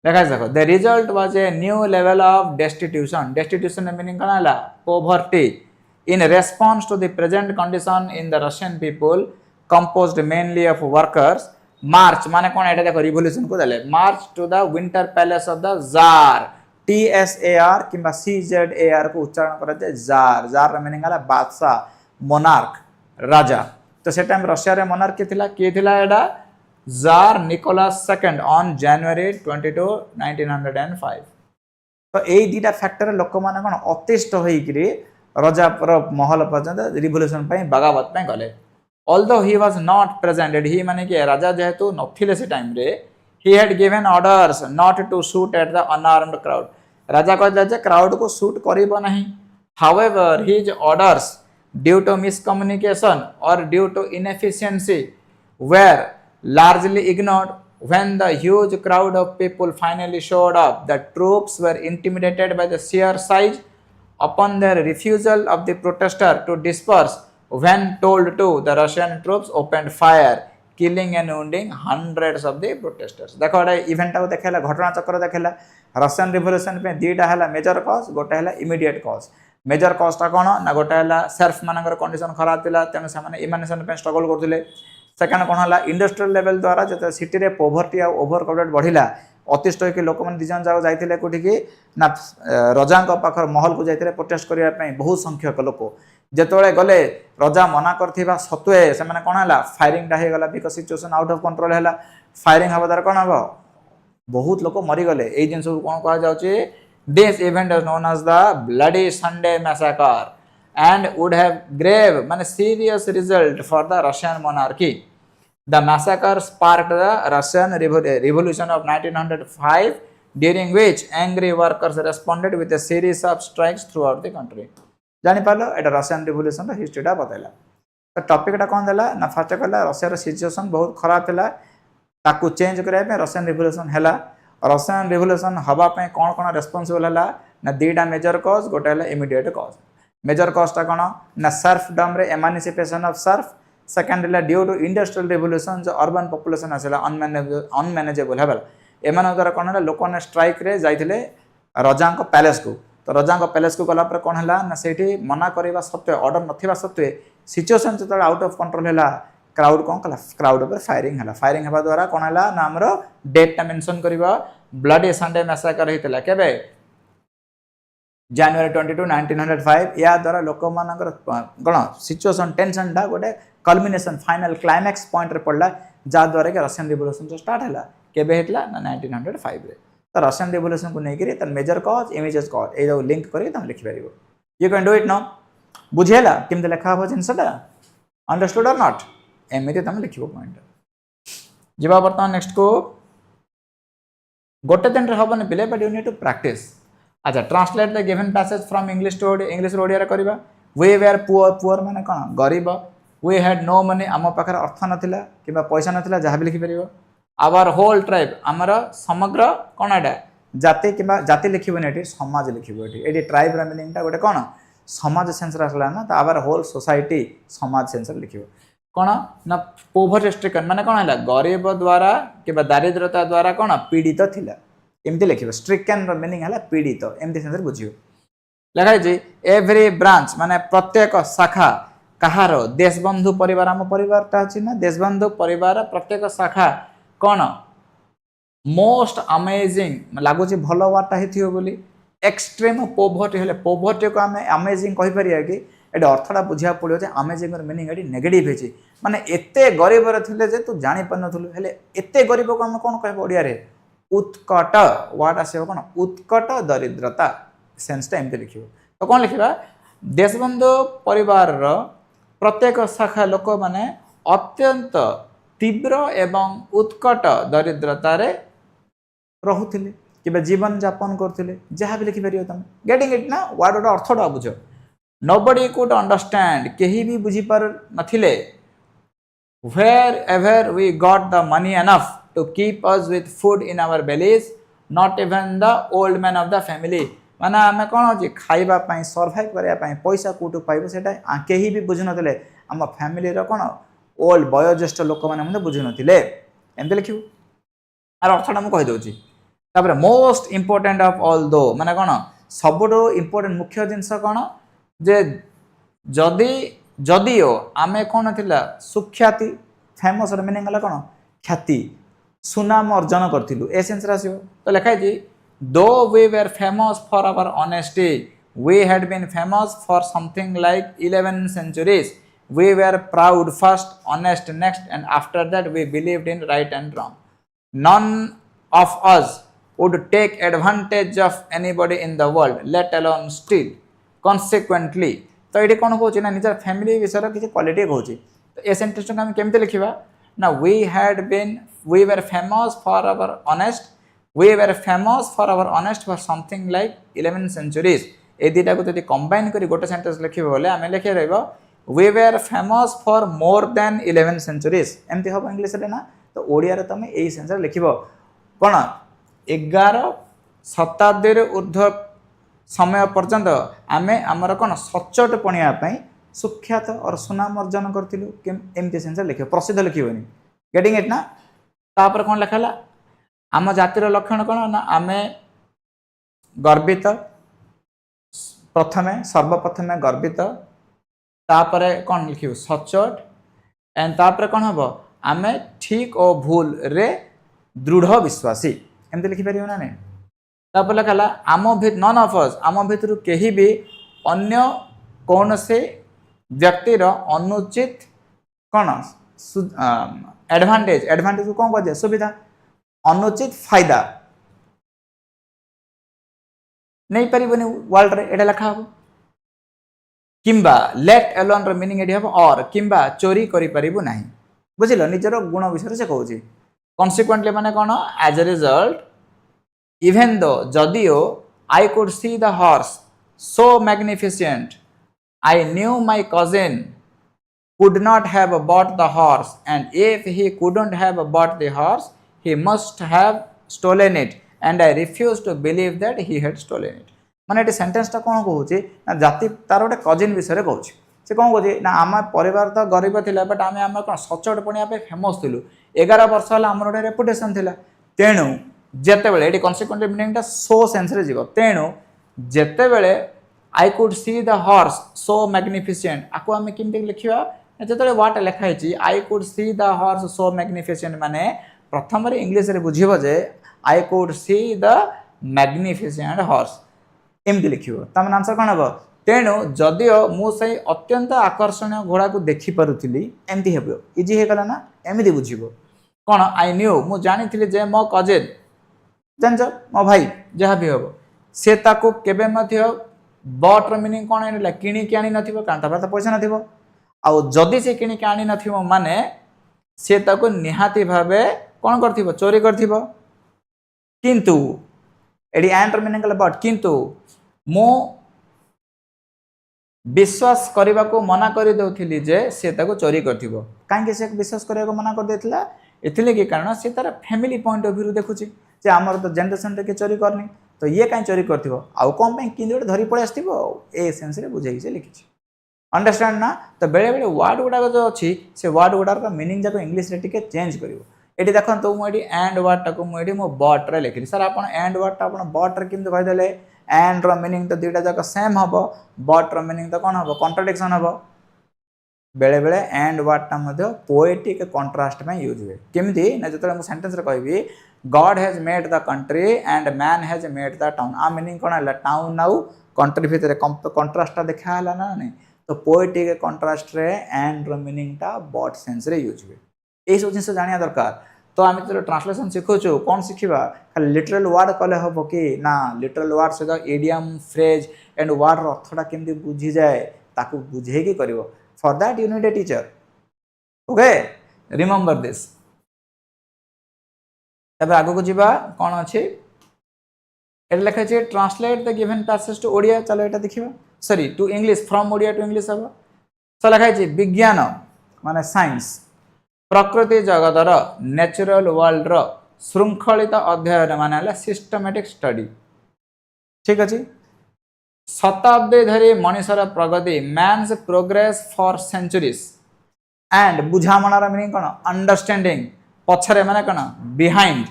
देखा देखो the result was a new level of destitution meaning कोन हला poverty in response to the present condition in the Russian people composed mainly of workers march माने कोन एटा देखो रिवोल्यूशन को देले march to the winter palace of the czar tsar किबा czar को उच्चारण करा जाय जार मीनिंग हला बादशाह मोनार्क राजा तो से टाइम रशिया रे मोनार्क के थिला एटा tsar Nicholas second on January 22 1905 तो ए दीटा फैक्टर लोक माने कोन अतिष्ट होई कि राजा पर महल पर्यंत रिवोल्यूशन पई बगावत पई गले although he was not presented he माने कि राजा जेहेतु नथिले से टाइम रे he had given orders not to shoot at the unarmed crowd राजा कहला जे क्राउड को शूट करिबो नहीं however his orders due to miscommunication or due to inefficiency were largely ignored when the huge crowd of people finally showed up the troops were intimidated by the sheer size upon their refusal of the protester to disperse when told to the Russian troops opened fire killing and wounding hundreds of the protesters देखो एटा event को देखेला घटना चक्र देखेला Russian revolution पे दीटा हला major cause गोटा हला इमीडिएट कॉज मेजर कॉज ता कोन ना गोटा हला सर्फ मानकर कंडीशन खराब थिला तेन से माने इमानेशन पे स्ट्रगल करथिले सेकंड कोन हला इंडस्ट्रियल लेवल द्वारा जते सिटी रे पॉवर्टी आ ओवर क्राउडेड बढ़िला अतिष्ट के लोक मन दिजन जाव जाइथिले कोठी कि ना राजा को पाखर महल को जाइथिले प्रोटेस्ट करिया पई बहुत संख्यक लोक जेतोळे गले राजा मना करथिबा सत्वे से माने कोन हला फायरिंग डा हे गला because situation out of control हला फायरिंग हबदार कोन हबो बहुत लोक मरि गले ए जिंस कोन कहा जाउची this event is known as the bloody Sunday massacre and would have grave माने serious result for the Russian monarchy The massacre sparked the Russian Revolution of 1905, during which angry workers responded with a series of strikes throughout the country. जानी पालो एटा Russian revolution हिस्ट्रीटा बतैला। तो टॉपिकटा कौन देला ना first कहला Russia situation बहुत खराब थिला ताकू चेंज करबा रशियन रिवोल्यूशन हैला। रशियन रिवोल्यूशन हवा पे कौन कौन रेस्पोंसिबल हैला ना दीटा मेजर कॉज गोटे हैला इमीडिएट कॉज। मेजर कॉजटा कौन ना सर्फडम रे एमानिसिपेशन ऑफ सर्फ। सेकेंड है ड्यू टू इंडस्ट्रियल रिवोल्यूशन जो अर्बन पॉपुलेशन आसला अनमैनेजेबल हेबल एमान द्वारा कौन है लोक ने स्ट्राइक रे जाइथिले रजा पैलेस को। तो रजा पैलेस को गला पर कौन है ना सेठी मना करवा सत्वे ऑर्डर नथिबा सत्वे सिचुएशन जो आउट ऑफ कंट्रोल है क्राउड कौन कला क्राउड ऊपर फायरिंग है। फायरिंग हेबा द्वारा कौन है ना हमर डेट टा मेंशन करबा ब्लडी संडे मैसाकर हेतला केबे January 22 1905 या द्वारा लोक मानकर गण सिचुएशन टेंशन टा गोटे कल्मिनेशन फाइनल क्लाइमैक्स पॉइंट रे पड़ला जा द्वारा के रशियन रिवोल्यूशन जो स्टार्ट हैला केबे हेतला ना 1905 रे। तो रशियन रिवोल्यूशन को नेगिरी त major cause images cause a जो लिंक करी तुम लिखि परिबो। You can do it now बुझेला किमते लेखा हो जिनसटा अंडरस्टूड और नॉट एमिति तुम लिखिबो पॉइंट जिबा बर्तमान नेक्स्ट को गोटे दिन रे हबन पिले but you need to practice. अच्छा translate the given passage from English to English रो ओडिया रे करबा। वी वेयर पुअर पुअर माने कोन गरीब। वी हैड नो मनी आम पाखर अर्थ नथिला किबा पैसा नथिला जहां भी लिखि परिबो। आवर होल ट्राइब आमर समग्र कोन एटा जाति किबा जाति लिखिबो नेटी समाज लिखिबो एटी एटी ट्राइब रा मीनिंग टा गोटे कोन समाज सेंस रासला ना। तो आवर होल सोसाइटी समाज सेंस लिखिबो कोन ना पोवर्टी स्ट्रिकन माने कोन हैला गरीब द्वारा किबा दारिद्रता द्वारा कोन पीड़ित थिला एमती लिखिबो। स्ट्रिकन रो मीनिंग हैला पीड़ित एमती सेंस बुझियो लिखाई जे एवरी ब्रांच माने प्रत्येक शाखा कहार देशबंधु परिवार आम परिवार टा अछि ना देशबंधु परिवार प्रत्येक शाखा कोन मोस्ट अमेजिंग लागुची भलो वाटा हेथियो बोली। एक्सट्रीम पोवर्टी हेले पोवर्टी को आमे अमेजिंग कहि परिया कि एटा अर्थटा बुझिया पड़ियो जे अमेजिंग रो मीनिंग एटी नेगेटिव हेछि माने एते गरीब रे थिले जे तू जानि पनथुलु हेले एते गरीब को हम कोन कहबो ओडिया रे उत्कट वाट आसे कोन उत्कट दरिद्रता सेंस टा एमते लिखिबो। तो कोन लिखिबा देशबंधु परिवार रो प्रत्येक शाखा लोक माने अत्यंत तीव्र एवं उत्कट दरिद्रता रे रहुथिले किबा जीवन यापन करथिले जहा भी लिखि परियो तुम गेटिंग इट ना वर्ड अर्थटा बुझो। नोबडी कुड अंडरस्टैंड केही भी बुझी पर नथिले wherever we got the money enough to keep us with food in our bellies, not even the old man of the family माने आमे कोन अछि खाइबा पई सर्वाइव करिया पई पैसा कोटु पाइबो सेटा केही भी बुझ नथिले हम फैमिली रो कोन ओल्ड वयोज्येष्ठ लोक माने हम बुझ नथिले एमते लिखिबो। आर अर्थटा हम कहि दोछि तापर मोस्ट इंपोर्टेंट ऑफ ऑल दो माने कोन सबटो इंपोर्टेंट मुख्य जिंस कोन जे जदी जदियो आमे कोन थिला सुख्याति फेमस र मीनिंग हला कोन ख्याति सुनाम अर्जन करथिलु ए सेंस रासियो। तो लिखाई जी दो we were famous for our honesty we had been famous for something like 11 centuries we were proud first honest next and after that we believed in right and wrong none of us would take advantage of anybody in the world let alone steal consequently। तो ये कौन कहूँ ना निजर family विषय किसी quality कहूँ। तो ये सेंटेंस को हम केमते लिखिबा ना we were famous for our honest for something like 11 centuries ए दिटा को यदि कंबाइन करी गोटे सेंटेंस लिखिबो बोले आमे लिखि रहइबो we were famous for more than 11 centuries एमती हो इंग्लिश रे ना। तो ओडिया रे तमे एई सेंस रे लिखिबो कोन 11 शताब्दी रे ऊर्ध्व समय पर्यंत आमे हमर कोन सचोट पणिया पई सुख्यात और सुनाम अर्जन करथिलु एमती सेंस लिखिबो प्रसिद्ध लिखिबोनी गेटिंग इट ना। तापर कोन लिखला आम जातिर लक्षण कोन ना आमे गर्वित प्रथमे सर्वप्रथमे गर्वित तापरे कौन लिखियो सचोट एंड तापरे कौन हबो आमे ठीक और भूल रे दृढ़ विश्वासी एमते लिखि परियो ना नहीं। तापर लखला आम नन ऑफ अस आम भितर केही भी अन्य कौन से व्यक्ति रो अनुचित कौन एडवांटेज को कौन कह सुविधा अनुचित फायदा नहीं परिबनी वर्ल्ड रे एटा लिखा हबो किंबा लेट एलोन रो मीनिंग एडी हबो और किंबा चोरी करि परिबो नाही बुझिल निजर गुण विषय से कहूँ कन्सिक्वेंटली माने कौन as a result even though जदियो I could see the horse so magnificent I knew my cousin could not have bought the horse, and if he couldn't have bought the horse, he must have stolen it, and I refuse to believe that he had stolen it. माने ये sentence टा कौन कहूँ ना जाति तार गोटे cousin विषय कहूँ से कौन कहूँ ना आम परिवार तो गरीब थिला बट आम आम कौन सचोट पढ़िया फेमस थिलु 11 वर्ष है आम गोटे रेपुटेशन थिला तेणु जेतेबेले ये कन्सिक्वेंट मीनिंग सो सेंस रे जीव तेणु जेतेबेले I could see the horse so magnificent आको आम केमती लिखिबा जो वाट लिखाई I could see the horse so magnificent माने प्रथम इंग्लीश रे बुझीब जे I could see the magnificent horse एमती लिखिबो तमन आंसर कोन हबो तेणु जदियो मु सही अत्यंत आकर्षणीय घोड़ा को देखि पारुथिली एमती हेबो इजी हे गला ना एमती बुझीबो कोन आई न्यू मु जानिथिली जे मो कजिन जानछ मो भाई जहा भी हबो से ताको केबे मथियो बट र मीनिंग कोन हेला किणी के आनी नथिबो कांता बात पैसा नथिबो आउ जदि से किणी के आनी नथिबो माने से ताको निहाती भाबे कोन करथिबो चोरी करथिबो किंतु एडी एंटर मीनिंग कले बट किंतु मो विश्वास करबा को मना करि दउथिली जे से ताको चोरी करथिबो काहे से विश्वास करबा को मना कर देथिला एथिले के कारण से तार फैमिली पॉइंट ऑफ व्यू देखुची जे हमर तो जनरेशन रे के चोरी करनी तो ये काहे चोरी करथिबो आउ कोन पे किंदे धरि पळे आस्थिबो ए सेंस रे बुझाई से लिखिची अंडरस्टैंड ना तो बेले बेले वर्ड गुड़ा जो अच्छी से वर्ड गुड़ार मीनिंग जाक इंग्लीश रे टिके चेंज करिवो एटी देखंतु मुझे एंड वर्ड टाको मुझे मो बट रे लिखिली सर आपण एंड वर्ड टा आपण बट रे किंतु कहि देले एंड रो मीनिंग तो दुटा जाक सेम हबो बट रो मीनिंग तो कोन हबो कॉन्ट्राडिक्शन हबो बेले बेले एंड वर्ड टा मध्ये पोएटिक कंट्रास्ट में यूज हुए केमिति ना जतले मु सेंटेंस रे कहबी God has made the country and man has made the town आ मीनिंग कोन हला टाउन नाउ कंट्री भितरे कंट्रास्ट टा देखा हला ना नहीं तो पोएटिक कंट्रास्ट रे एंड रो मीनिंग टा बट सेंस रे यूज हुए ए सब जिंस जानिया दरकार तो आम जो ट्रांसलेशन शिखुचु कौन शिखा खाली लिटरल वर्ड कले हम कि ना लिटरल वर्ड सहित इडियम फ्रेज एंड वर्ड अर्थटा केमती बुझी जाए ताकू बुझेकी करिवो for that you need a teacher okay remember this तबे आगो को जीवा कौन अच्छे एट लिखा है translate the given passage to Odia चलो एटा देखिबा sorry to English from Odia to English हम सो लिखा है विज्ञान माने साइंस प्रकृति जगतर नेचुरल वर्ल्ड रो श्रृंखलित अध्ययन माने सिस्टमेटिक स्टडी ठीक अच्छे शताब्दी धरी मनुष्यर प्रगति man's progress for centuries and बुझामणार मीनिंग कौन अंडरस्टैंडिंग पछरे माने कौन बिहाइंड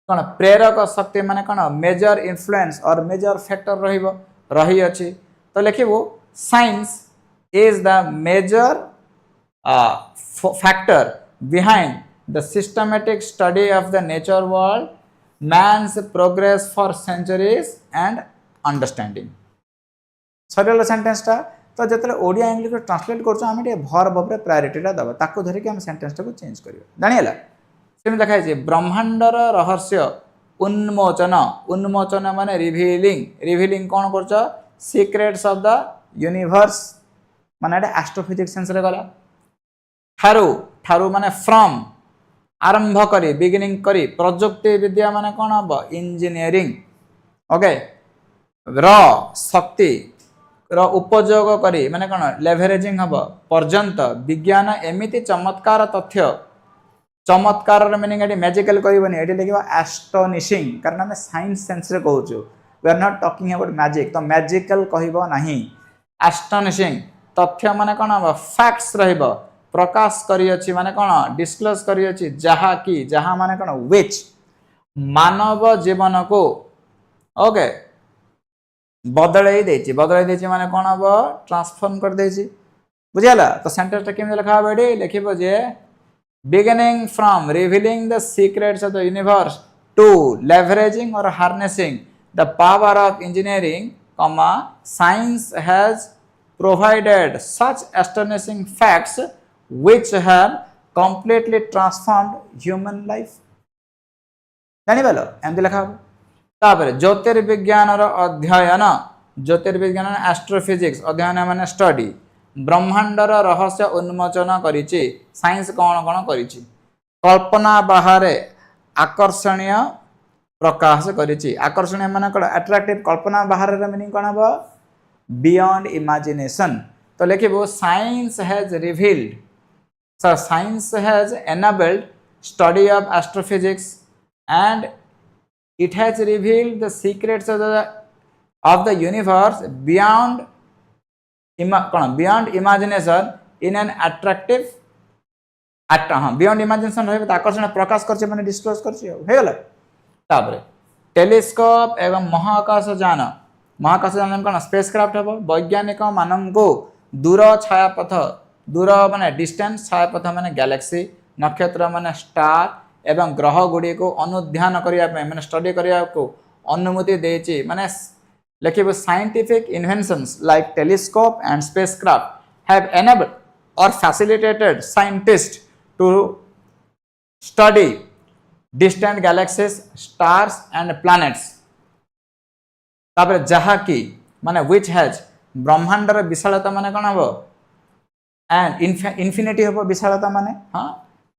कौन प्रेरक शक्ति माने कौन major influence or major factor रही अच्छी तो लिखिबो science is the major factor behind the systematic study of the nature world, man's progress for centuries and understanding. सरल सेंटेंस टा तो जतले ओडिया इंग्लिश को ट्रांसलेट करछो आमे टे वर्ब रे प्रायोरिटी टा दबा ताको धरि के हम सेंटेंस टा को चेंज करियो जानियला सेम देखा छै ब्रह्मांडर रहस्य उन्मोचन उन्मोचन माने रिवीलिंग कोन करछो सीक्रेट्स ऑफ द यूनिवर्स माने एस्ट्रोफिजिक्स सेंस रे गला ठारू ठारू माने फ्रॉम आरंभ करी बिगिनिंग करी प्रजुक्ति विद्या माने कौन हम इंजीनियरिंग ओके र शक्ति र उपयोग करी माने कौन लेवरेजिंग हम पर्यंत विज्ञान एमिति चमत्कार तथ्य चमत्कार मीनिंग एटी मैजिकल कहबनी एटी लिखिबा एस्टोनिशिंग कारण हम साइंस सेंस रे कहउछु we are not talking about magic तो मैजिकल कहबो नाही एस्टोनिशिंग तथ्य माने कौन हम फैक्ट्स रहइबो प्रकाश करी अछि माने कौन डिस्क्लोज करी अछि जहा की जहा माने कौन विच मानव जीवन को ओके बदलै देछि माने कौन अब ट्रांसफॉर्म कर देछि बुझियाला तो सेंटेंस टा केमे लिखा बेडी लिखिबो जे beginning from revealing the secrets of the universe to leveraging or harnessing the power of engineering comma science has provided such astonishing facts which have completely transformed human life जानि बालो एमति लिखा तापर ज्योतिर्विज्ञान रो अध्ययन ज्योतिर्विज्ञान एस्ट्रोफिजिक्स अध्ययन माने स्टडी ब्रह्मांडर रहस्य उन्मोचन करिछि science कौन कौन करिछि कल्पना बाहर आकर्षणीय प्रकाश करिछि आकर्षणीय माने कोन अट्रैक्टिव कल्पना बाहर रे मीनिंग कोन हबो बियॉन्ड इमेजिनेशन तो लिखिबो science has revealed so science has enabled study of astrophysics and it has revealed the secrets of the universe beyond beyond imagination in an attractive beyond imagination रहे आकर्षण प्रकाश करछे माने डिस्क्लोज करछे हे गला ताबरे टेलीस्कोप एवं महाकाश यान कोन स्पेसक्राफ्ट हबो वैज्ञानिक माननको दूर छायापथ दूर माने डिस्टेंस छायापथ माने गैलेक्सी नक्षत्र माने स्टार एवं ग्रह गुडी को अनुध्यान करिया माने स्टडी करिया को अनुमति देछि माने लिखिबो scientific inventions like telescope and spacecraft have enabled or facilitated scientists to study distant galaxies stars and planets तापर जहा की माने which has ब्रह्मांडर विशालता माने कोन हबो एंड इन्फिनिटी हबो विशालता माने हां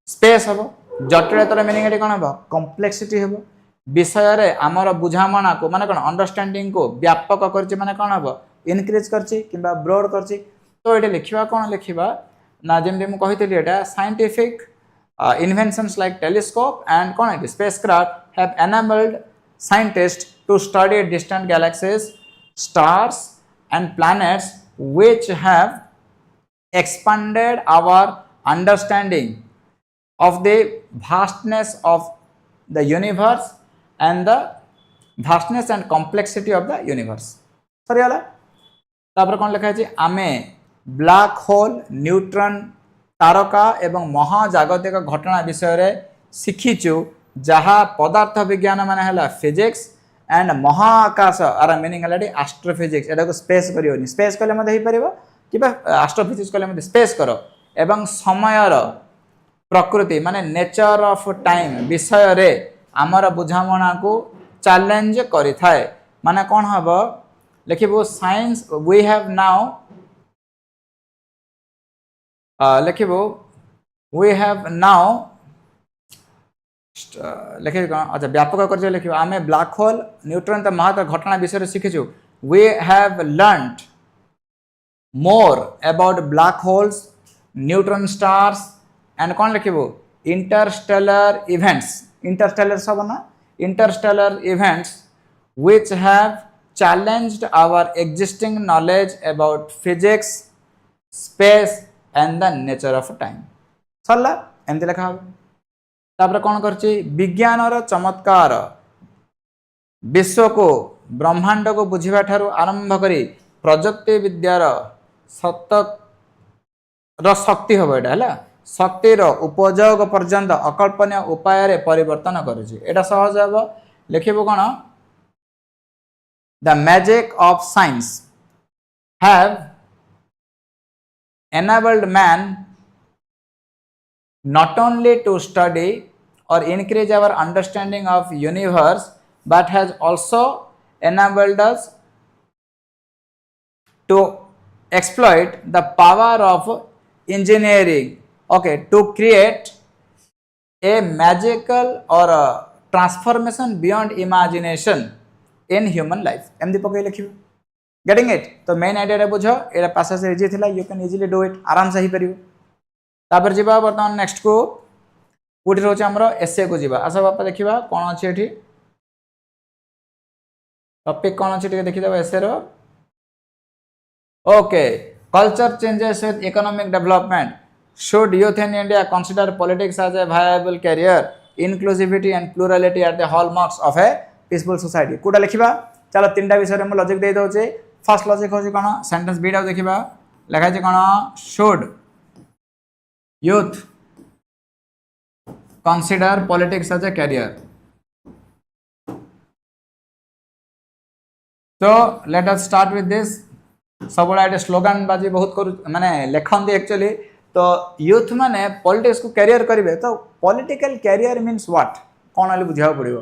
स्पेस हबो जटिलतार मीनिंग एटी कोन हबो कॉम्प्लेक्सिटी हबो विषय रे हमर बुझामणा को माने कोन अंडरस्टैंडिंग को व्यापक करछि माने कोन हबो इनक्रीज करछि किबा ब्रॉड करछि तो एटी लिखिबा कोन लिखिबा ना जेमदे मु कहितली एटा scientific inventions like telescope and cone eighty spacecraft have enabled scientists to study distant galaxies stars and planets which have expanded our understanding of the vastness of the universe and the vastness and complexity of the universe सरी होला तापर कोन लिखा है आमे black hole neutron तारका एवं महाजागतिक घटना विषय रे शिखिचु जहा पदार्थ विज्ञान माने हला फिजिक्स एंड महाकाश आर मीनिंग हला एस्ट्रोफिजिक्स एटा को स्पेस करियोनी स्पेस कले मध्ये ही परबो किबा एस्ट्रोफिजिक्स कले मध्ये स्पेस करो एवं समयर प्रकृति माने नेचर ऑफ टाइम विषय रे हमर बुझामणा को चैलेंज करि थाए माने कोन हबो लिखिबो साइंस वी हैव नाउ लिखिबो वी हैव नाउ लिखे अच्छा व्यापक कर लिखिबो आमे ब्लैक होल न्यूट्रॉन त महात घटना विषय रे सिखिछु we have learned more about black holes neutron stars and कौन लिखिबो इंटरस्टेलर इवेंट्स इंटरस्टेलर सब ना interstellar events which have challenged our existing knowledge about physics space and the nature of time सरला एमति लिखा तापर कोन करछि विज्ञान रो चमत्कार विश्व को ब्रह्मांड को बुझिबा ठारू आरंभ करी प्रजुक्ति विद्यार शक्ति हबो एटा हला शक्ति रो उपयोग पर्यंत अकल्पनीय उपाय रे परिवर्तन करछि एटा सहज हबो लिखिबो कोन the magic of science have enabled man not only to study or increase our understanding of universe but has also enabled us to exploit the power of engineering okay to create a magical or a transformation beyond imagination in human life एमदी पकई लिखिबो getting it तो main idea रे बुझो एटा पासा से easy थिला you can easily do it आराम से ही परिबो तापर जिबा वर्तमान नेक्स्ट को कोठी रहछ हमरो एसए को जिबा आसा बापा देखिबा कोन अछि एठी टॉपिक कोन अछि टिके देखि देबा एसए रो okay culture changes with economic development should youth in India consider politics as a viable career inclusivity and plurality are the hallmarks of a peaceful society कोटा लिखिबा चलो तीनटा विषय रे हम लॉजिक दे दोचे फर्स्ट लॉजिक होची कोन सेंटेंस बीटा देखिबा लिखा छै कोन should youth consider politics as a career तो let us start with this सबला एटा स्लोगन बाजी बहुत कर माने लेखन दे एक्चुअली तो यूथ माने पॉलिटिक्स को करियर करिवे तो पॉलिटिकल करियर मींस व्हाट कोन आले बुझाव पड़िबो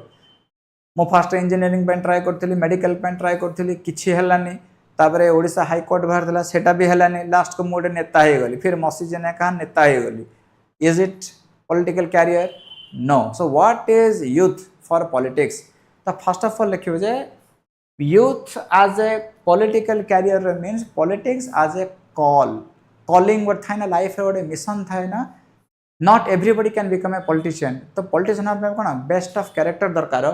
मो फर्स्ट इंजीनियरिंग पे ट्राई करथली मेडिकल पे ट्राई करथली किछि हलानी तापर ओडिशा हाईकोर्ट बाहर था सेटा भी है लास्ट को मुझे नेता हो गली फिर मसी जेना कहा नेता हो गली is it political career no so what is youth for politics तो फर्स्ट ऑफ ऑल लिखियो जे youth as a political career means politics as a calling what थाए ना लाइफ रे गोटे मिशन थाए ना not everybody can become a politician तो पॉलिटिशियन होबा कोन बेस्ट ऑफ कैरेक्टर दरकार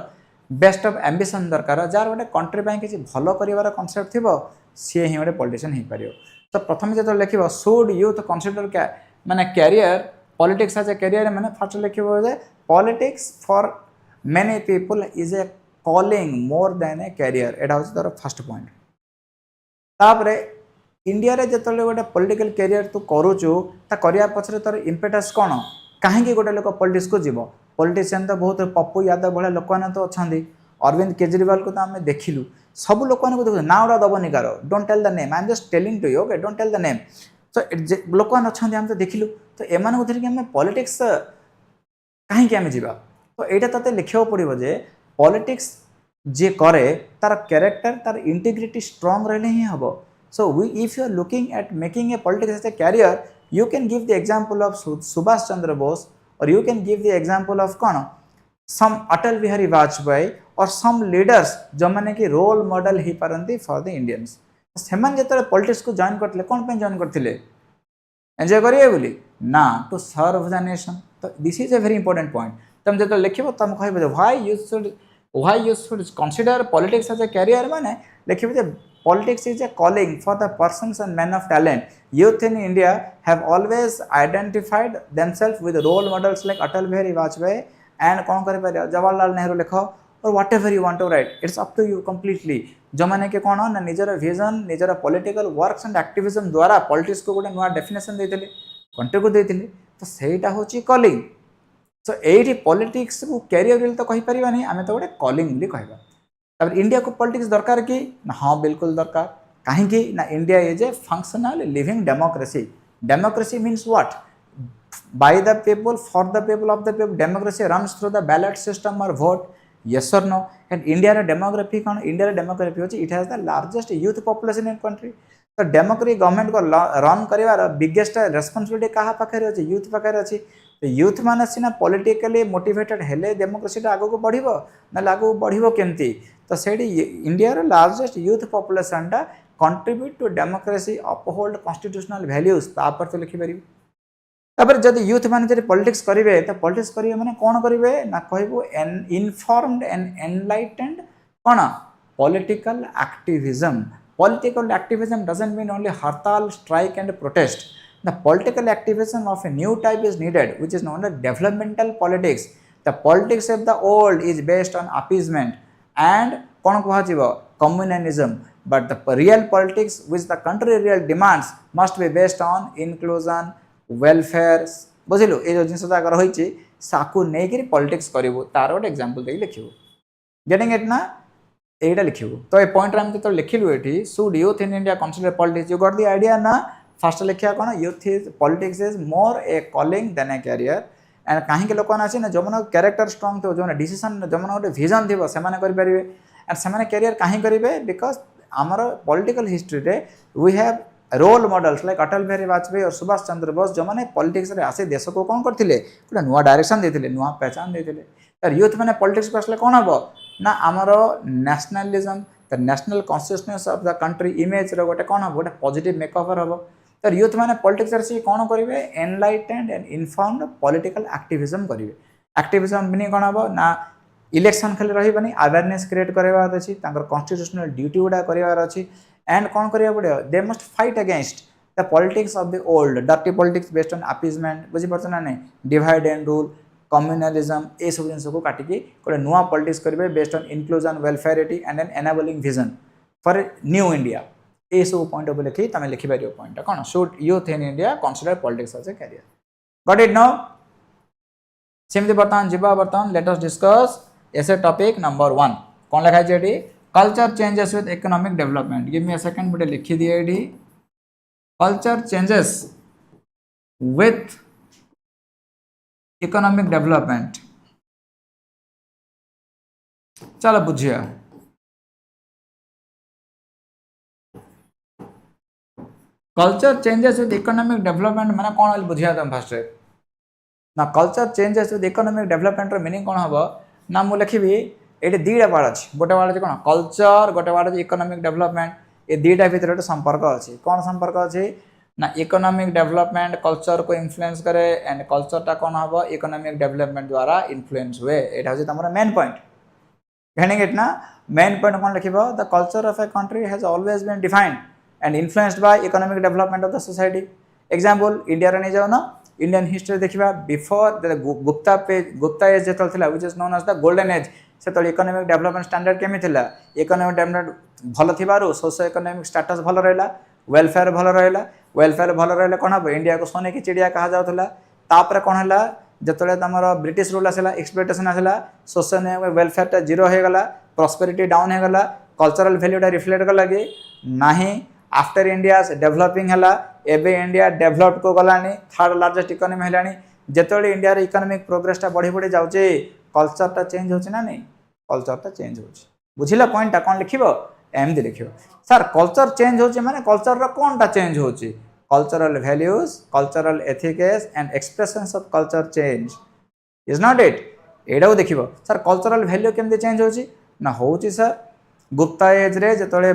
बेस्ट ऑफ एम्बिशन दरकार जार गोटे कंट्री पई किछि भलो करिवार कांसेप्ट थिबो सी ही गोटे पॉलिटिशियन ही परियो तो प्रथम जे तो लिखिबो शुड यूथ कंसीडर माने career politics as a career माने फर्स्ट लिखिबो जे politics for many people is a calling more than a career एटा होछि तोर फर्स्ट पॉइंट तापरे इंडिया रे जतले गोटे पॉलिटिकल कैरियर तू करूचु ता करिया पछरे तोर इंपेटस कोन काहे कि गोटे लोक पॉलिटिक्स को जीवो पॉलिटिशियन तो बहुत पप्पू यादव भले लोक न तो अछंदी अरविंद केजरीवाल को तो हमें देखिलु सब लोक को देखो ना उडा दबनी कार don't tell the name I am just telling to you okay don't tell the name so लोक न अछंदी हम तो देखिलु तो एमान को धरि कि हम पॉलिटिक्स काहे कि हम जीवा तो एटा तते लिखियो पड़िबो जे पॉलिटिक्स जे करे तार कैरेक्टर तार इंटीग्रिटी स्ट्रांग रहले ही हबो so we if you are looking at making a politics as a career you can give the example of Subhash Chandra Bose or you can give the example of कोन some Atal Bihari Vajpayee or some leaders जो माने कि role model ही परंती for the Indians सेमन जतरे politics को join करथिले कोन पे जॉइन करथिले एंजॉय करिए बोली ना टू सर्व द नेशन तो this is a very important point तुम जतो लिखिबो तुम कहबो why you should consider politics as a career माने लिखिबो जे politics is a calling for the persons and men of talent youth in India have always identified themselves with role models like Atal Bihari Vajpayee and कोन करे पर जवाहरलाल नेहरू लिखो और whatever you want to write it's up to you completely जो माने के कोन ना निजर vision निजर पॉलिटिकल वर्क्स एंड एक्टिविज्म द्वारा पॉलिटिक्स को गोटे नुआ डेफिनेशन देथिले कंट्री को देथिले तो सेटा होची कॉलिंग सो एटी पॉलिटिक्स को कैरियर तो कहि परिबानी आमे तो गोटे कॉलिंग बोली कहबा तब इंडिया को पॉलिटिक्स दरकार की ना हाँ बिल्कुल दरकार काहे कि ना India is a functional living democracy democracy means what by the people for the people of the people democracy runs through the ballot system or vote yes or no and India रे demography कोन India रे demography होची it has the largest youth population in country तो democracy government को run करिवार biggest responsibility कहा पाखरे अछि यूथ पाखरे अछि तो यूथ माने सिना पॉलिटिकली मोटिवेटेड हेले डेमोक्रेसी आगो को बढ़िबो ना लागो बढ़िबो केमती तो सेडी इंडिया रे लार्जेस्ट यूथ पॉपुलेशन टा contribute to democracy uphold constitutional values तापर तो लिखि परिबो तापर जदि यूथ माने जदि पॉलिटिक्स करिवे तो पॉलिटिक्स करिवे माने कोन करिवे ना कहबो N informed and enlightened cone political activism political activism doesn't mean only hartal strike and protest the political activism of a new type is needed which is known as developmental politics the politics of the old is based on appeasement and kon kuha jibo communalism but the real politics which the country real demands must be based on inclusion welfare बुझिलु ए जो जिंस जागर होइची साकु नै कि politics करिवो तार गोटे example देई लिखिवो getting it ना एटा लिखिवो तो ए point रे हम तो लिखिलु एठी should youth in India consider politics you got the idea ना फर्स्ट लिखिया कोन youth is politics is more a calling than a career and काहे के लोक ना ना जमन कैरेक्टर स्ट्रांग थो जमन डिसीजन जमन गोटे विजन थिबो से माने करि परिबे एंड से माने कैरियर काहे करिवे बिकॉज़ हमर पॉलिटिकल हिस्ट्री रे we have role models like Atal Bihari Vajpayee or Subhash Chandra Bose जो माने पॉलिटिक्स रे आसे देश को कोन करथिले पुरा नुवा डायरेक्शन देथिले नुवा पहचान देथिले तर यूथ माने पॉलिटिक्स को असले कोन हबो ना हमर nationalism the national consciousness of the country image रो गोटे कोन हबो गोटे पॉजिटिव मेकओवर हबो तर यूथ माने पॉलिटिक्स रे से कोन करिवे enlightened and informed political activism करिवे एक्टिविज्म मीनिंग कोन हबो ना इलेक्शन खाली रहिबनी अवेयरनेस क्रिएट करबार अछि तांकर कॉन्स्टिट्यूशनल ड्यूटी उडा करबार अछि एंड कोन करिया पड़े they must fight against the politics of the old dirty politics based on appeasement बुझी परछ ना नै डिवाइड एंड रूल कम्युनलिज्म ए सब जिंस को काटिकी गोटे नुआ पॉलिटिक्स करिवे based on inclusion welfarity and an enabling vision for new India ए सब पॉइंट ऑफ लिखि तमे लिखि परियो पॉइंट कोन should youth in India consider politics as a career got it now सेमति बर्तमान लेट अस डिस्कस ऐसे टॉपिक नंबर 1 कोन लिखा छै एटी culture changes with economic development give me a second बटे लिखि दिए एटी culture changes with economic development चलो बुझिया culture changes with economic development माने कोन होल बुझिया तुम फर्स्ट ना culture changes with economic development रो मीनिंग कोन हबो ना मु लिखिबी एटे दीटा वर्ड अछि गोटे वर्ड अछि कोन कल्चर गोटे वर्ड अछि इकोनॉमिक डेवलपमेंट ए दीटा भीतर एक संपर्क अछि कोन संपर्क अछि ना इकोनॉमिक डेवलपमेंट कल्चर को इन्फ्लुएंस करे एंड कल्चर ता कोन हबो इकोनॉमिक डेवलपमेंट द्वारा इन्फ्लुएंस हुए एटा अछि तमरा main point getting it na main point kon likhibo the culture of a country has always been defined and influenced by economic development of the society example india ra nei jao na indian history dekhiba before the gupta age jetal thila which is known as the golden age setol economic development standard kemi thila economic development bhalo thibaru socio economic status bhalo rahila welfare bhalo rahile kon habo india ko sone ki chidiya kaha jautila tapre kon hela जतले तमर British rule आसला exploitation आसला social welfare टा zero हो गला prosperity down हो गला cultural value टा reflect गला कि नाही आफ्टर इंडिया डेवलपिंग हला एबे इंडिया डेवलप्ड को गलानी थर्ड लार्जेस्ट इकोनॉमी हलानी जतले इंडिया रे इकोनॉमिक प्रोग्रेस टा बढ़ी बढ़ी जाउचे कल्चर टा चेंज होची ना नहीं कल्चर टा चेंज होची बुझिला पॉइंट टा कोन लिखिबो एमदी लिखिबो सर कल्चर चेंज होची माने कल्चर रो कोन टा चेंज होची cultural values cultural ethics and expressions of culture change is not it एडा देखिबो सर कल्चरल वैल्यू केमते चेंज होची ना होची सर गुप्ता एज रे जतले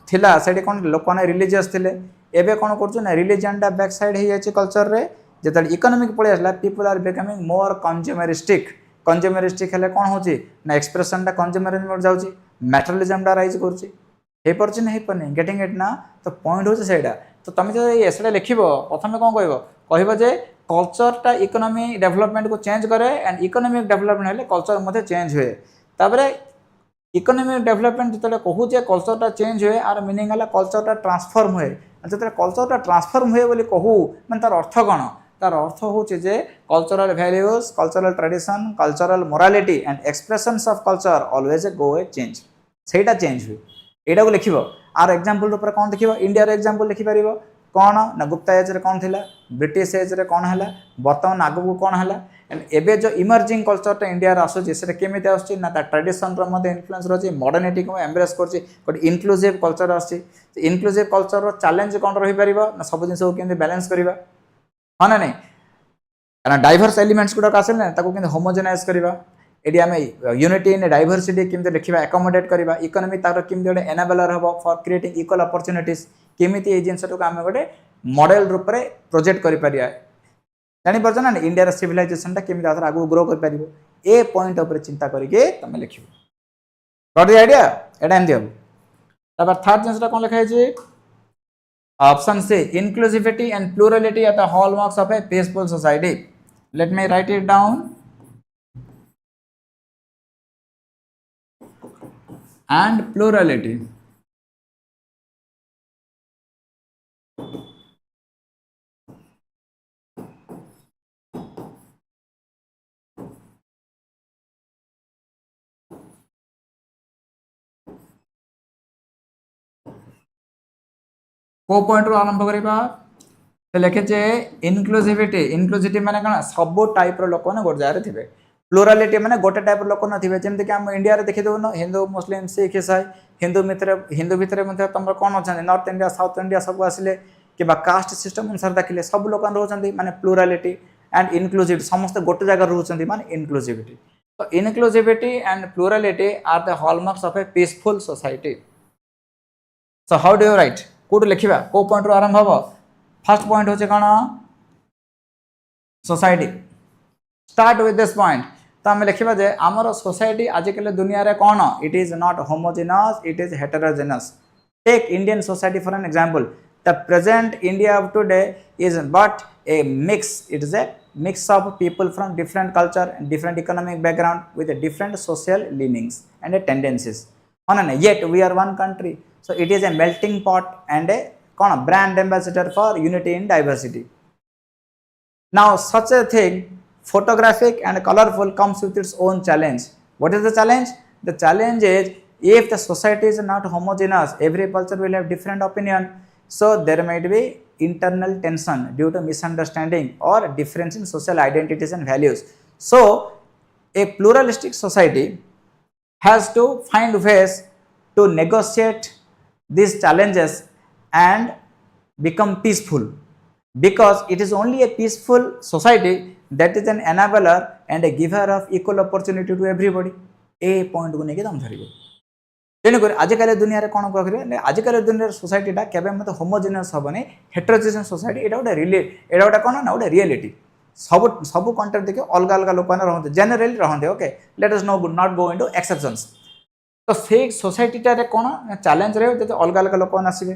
थिला सेडी कोन लोक ने रिलीजियस थिले एबे कोन करछु ना रिलीजन टा बैक साइड हे जाची कल्चर रे जतले इकोनॉमिक पळे आसला पीपल आर बिकमिंग मोर कंज्यूमरिस्टिक हेले कोन होची ना एक्सप्रेशन टा कंज्यूमरिज्म मोड जाउची मटेरियलिज्म टा राइज करची हे परची नहीं पने गेटिंग इट ना तो पॉइंट होची सेडा तो तुम जो एसडा लिखिबो प्रथमे कोन कहबो कहबो जे कल्चर टा इकोनॉमी डेवलपमेंट को चेंज करे एंड इकोनॉमिक डेवलपमेंट हेले कल्चर मध्ये चेंज हुए ताबरे इकोनॉमिक डेवलपमेंट जतले कहू जे कल्चर टा चेंज हुए आर मीनिंग हला कल्चर टा ट्रांसफॉर्म हुए जतले कल्चर टा ट्रांसफॉर्म हुए बोली कहू माने तार अर्थ कोन तार अर्थ होचे जे cultural values cultural tradition cultural morality and expressions of culture always go a change सेटा चेंज हुए एडा को लिखिबो आर एग्जांपल ऊपर कोन देखिबो इंडिया रे एग्जांपल लिखि परिबो कोन ना गुप्ता एज रे कोन थिला ब्रिटिश एज रे कोन हला वर्तमान आगु को कोन हला एंड एबे जो इमर्जिंग कल्चर टा इंडिया रे आसो जे से केमिते आछी ना ता ट्रेडिशन रो मध्ये इन्फ्लुएंस रहची मॉडर्निटी को एम्ब्रेस करची बट इंक्लूसिव कल्चर आछी इंक्लूसिव कल्चर रो चैलेंज कोन रहि परिबो ना सब दिन सब केमिते बैलेंस करिबा हां ना नहीं ना डाइवर्स एलिमेंट्स गुडा आसे ना ताको केमिते होमोजेनाइज करिबा एडी आमे यूनिटी इन डाइवर्सिटी केमिते लिखिबा एकोमोडेट करिबा इकोनॉमी तार केमिते गोटे एनेबलर हबो फॉर क्रिएटिंग इक्वल अपॉर्चुनिटीज केमिते ए जिंस को आमे गोटे मॉडल रूप रे प्रोजेक्ट करि परिया जानि परछ ना इंडिया रे सिविलाइजेशन ता केमिते आथर आगु ग्रो कर परिबो ए पॉइंट ऊपर चिंता करिके तमे लिखिबो गॉट द आईडिया एडा एम दियो तब थर्ड जिंस ता कोन लिखा है option C inclusivity and plurality are the hallmarks of a peaceful society let me write it down and plurality को पॉइंट रो आरंभ करिबा ते लेखे जे इंक्लूसिविटी माने कोन सब टाइप रो लोक ने गोट जारे थिबे प्लूरालिटी माने गोटे टाइप रो लोक न थिबे जेमते कि हम इंडिया रे देखि देउनो हिंदू मुस्लिम सिख ईसाई हिंदू भितर मध्ये तमर कोन अछन नॉर्थ इंडिया साउथ इंडिया सब आसिले कि बा कास्ट सिस्टम अनुसार देखिले सब लोक रहउछन्ती माने प्लूरालिटी एंड इंक्लूसिव समस्त गोटे जगह रहउछन्ती माने इंक्लूसिविटी तो inclusivity and plurality are the hallmarks of a peaceful society so how do you write कोड लिखिबा को पॉइंट रो आरंभ हबो फर्स्ट पॉइंट होचे कोन society start with this point तो आम लिखा जे आमर सोसाइटी आजिकल दुनिया रे कौन it is not homogeneous it is heterogeneous take Indian society for an example the present India of today is but a mix it is a mix of people from different culture and different economic background with different social leanings and a tendencies on yet we are one country so it is a melting pot and a brand ambassador for unity in diversity now such a thing photographic and colorful comes with its own challenge what is the challenge is if the society is not homogeneous every culture will have different opinion so there might be internal tension due to misunderstanding or difference in social identities and values so a pluralistic society has to find ways to negotiate these challenges and become peaceful, because it is only a peaceful society that is an enabler and a giver of equal opportunity to everybody. A point को लेके तुम धरिबो। तेणुक आजिकल दुनिया रे कौन कह आजिकल दुनिया सोसाइटीटा केबे मत होमोजेनियस हेनी हेट्रोजेनियस सोसाइटी एटा गोटे एटा गोटे कौन ना गोटे रियलिटी सब सब कंट्री देखिए अलग अलग लोक मैंने रहते जेनेराली रहते okay let us not go into exceptions. तो से सोसाइटीटारे कौन चैलेंज रहे जो अलग अलग लोक मैंने आसवे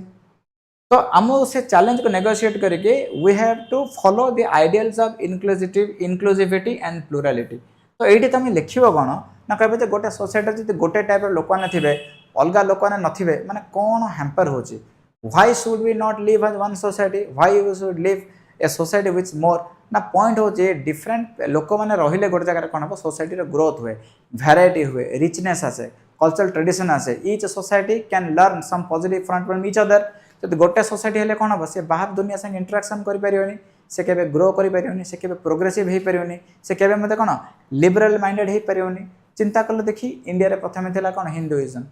तो आम से चैलेंज को नेगोशिएट करके we have to follow the ideals of inclusivity and plurality. तो ये तुम लिख कौन ना कहे गोटे सोसाइटी जो गोटे टाइप लोक मैंने थे अलग लोक मैंने नथिबे माने कौन हैम्पर होची why should we not live as one society why we should live a society which more ना पॉइंट होचे डिफरेंट लोक मैंने रहिले गोटे जगह कौन हम सोसाइटी ग्रोथ हुए वैरायटी हुए रिचनेस आसे कल्चरल ट्रेडिशन आसे each society can learn some positive from each other. तो गोटे सोसाइटी हेले कौन हम से बाहर दुनिया संगे इंटरेक्शन करें से केबे ग्रो करें से केबे प्रोग्रेसिव हो पारे से केबे मत कौन लिबरल माइंडेड हो पारे। चिंता कल देखी इंडिया रे प्रथम थिला कौन हिंदुइज्म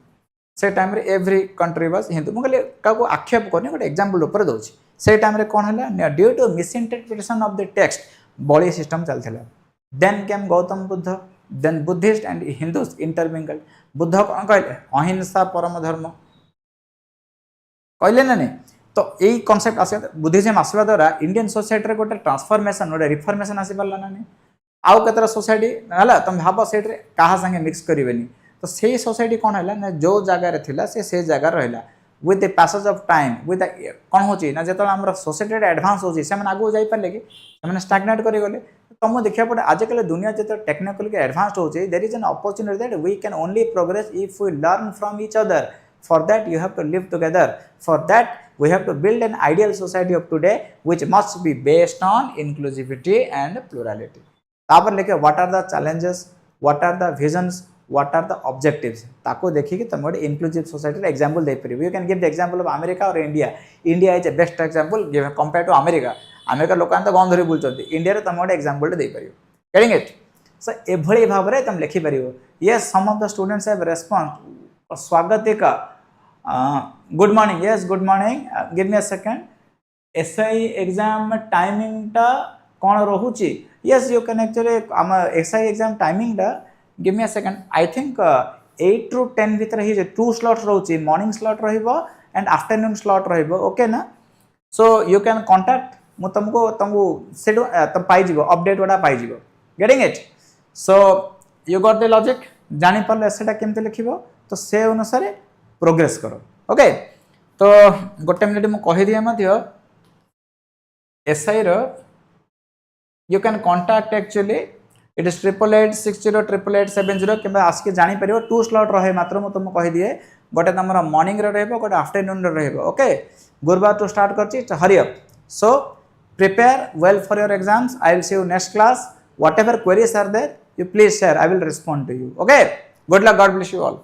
से टाइम रे एवरी कंट्री वाज हिंदू मुझे क्या आक्षेप करनी गोटे एग्जांपल ऊपर दूसरी से टाइम रे कौन है due to misinterpretation of the text बड़ी सिस्टम चलता। Then came Gautam Buddha then Buddhist and Hindus intermingled. Buddha कौन कहले अहिंसा परम धर्म कहले ना नहीं। तो यही कॉन्सेप्ट आस बुद्धिज्म आसवा द्वारा इंडियन सोसाइटी गोटे ट्रांसफॉर्मेशन गोटे रिफॉर्मेशन आसी पारला ना नहीं। आउ केतरा सोसाइटी है तुम भाव से क्या संगे मिक्स करेनि तो से सोसाइटी कौन है ना जो जगार थिला से जगह रहा with the passage of time with कौन हो जो आम सोसाइटी एडभांस हो आगू जापारे कि स्टाग्नेट करगले। तुम देखा पड़े आजिकल दुनिया जो टेक्निकली एडभांस्ड हो there is an opportunity that we can only progress if we learn from each other. For that you have to live together for that we have to build an ideal society of today which must be based on inclusivity and plurality। तापर लेके what are the challenges what are the visions what are the objectives ताको देखिए कि तुम गोटे inclusive society example दे परिबो। you can give the example of America or India। India is a best example given compared to America। America लोक तो gun धरी बुलचंती इंडिया रे तुम गोटे एग्जांपल दे परिबो getting it। सो एभली भाव रे तुम लिखि परिबो। yes some of the students have response Swagatika good morning yes good morning give me a second SI exam timing टा कौन रोचे यस यू कैन एक्चुअली आम एसआई एग्जाम टाइमिंग टा give me a second I think 8 ରୁ 10 भीतर ही 2 slot रोचे morning slot रहिबो and afternoon slot रहिबो ओके ना। सो यू कैन कांटेक्ट मु तुमको सेटू तुम पाई जिवो अपडेट वाला पाई जिवो getting it. So you got the logic जानि परले एसेटा केमते लिखिबो तो से अनुसार प्रोग्रेस करो ओके। तो गोटे मिनिट मु कहि दिए मध्य एसआई रो you can contact actually it is 8886088870 कि आसिक जानी परियो 2 स्लॉट रहे मात्र मु तुमको कहि दिए गोटे तुमर मॉर्निंग रे रहबो गोटे आफ्टरनून रे रहबो ओके। गुरुवार टू स्टार्ट करची hurry up. So prepare well for your exams I will see you next class whatever queries are there you please share I will respond to you okay. Good luck God bless you all.